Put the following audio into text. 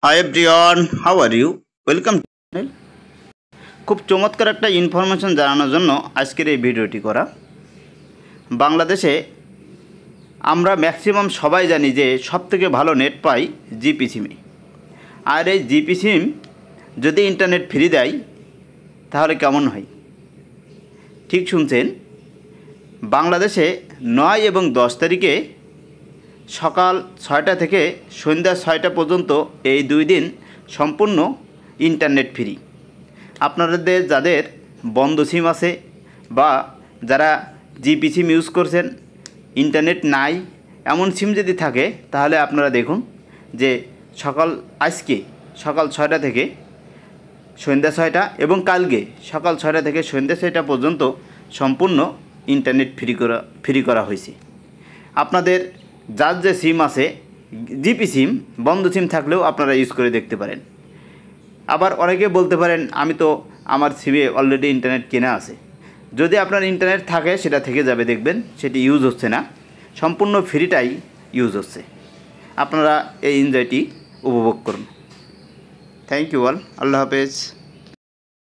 High everyone, how are you? Welcome. খুব চমৎকার একটা ইনফরমেশন জানানোর জন্য আজকের এই ভিডিওটি করা। বাংলাদেশে আমরা ম্যাক্সিমাম সবাই জানি যে সবথেকে ভালো নেট পাই জিপি সিমে। আর এই জিপি সিম যদি ইন্টারনেট ফ্রি দেয় তাহলে কেমন হয়? ঠিক শুনছেন, বাংলাদেশে 9 এবং 10 তারিখে সকাল 6টা থেকে সন্ধ্যা 6টা পর্যন্ত এই 2 দিন সম্পূর্ণ ইন্টারনেট ফ্রি। আপনাদের যাদের বন্ধ সিম আছে বা যারা জিপি সিম ইউজ করছেন, ইন্টারনেট নাই এমন সিম যদি থাকে, তাহলে আপনারা দেখুন যে আজকে সকাল 6টা থেকে সন্ধ্যা 6টা এবং কালকে সকাল 6টা থেকে সন্ধ্যা 6টা পর্যন্ত সম্পূর্ণ ইন্টারনেট ফ্রি করা হয়েছে। আপনাদের যার যে সিম আছে, জিপি সিম, বন্ধ সিম থাকলেও আপনারা ইউজ করে দেখতে পারেন। আবার অনেকে বলতে পারেন, আমি তো আমার সিমে অলরেডি ইন্টারনেট কেনা আছে। যদি আপনার ইন্টারনেট থাকে সেটা থেকে যাবে, দেখবেন সেটি ইউজ হচ্ছে না, সম্পূর্ণ ফ্রিটাই ইউজ হচ্ছে। আপনারা এই এনজয়টি উপভোগ করুন। Thank you all. আল্লাহ হাফেজ।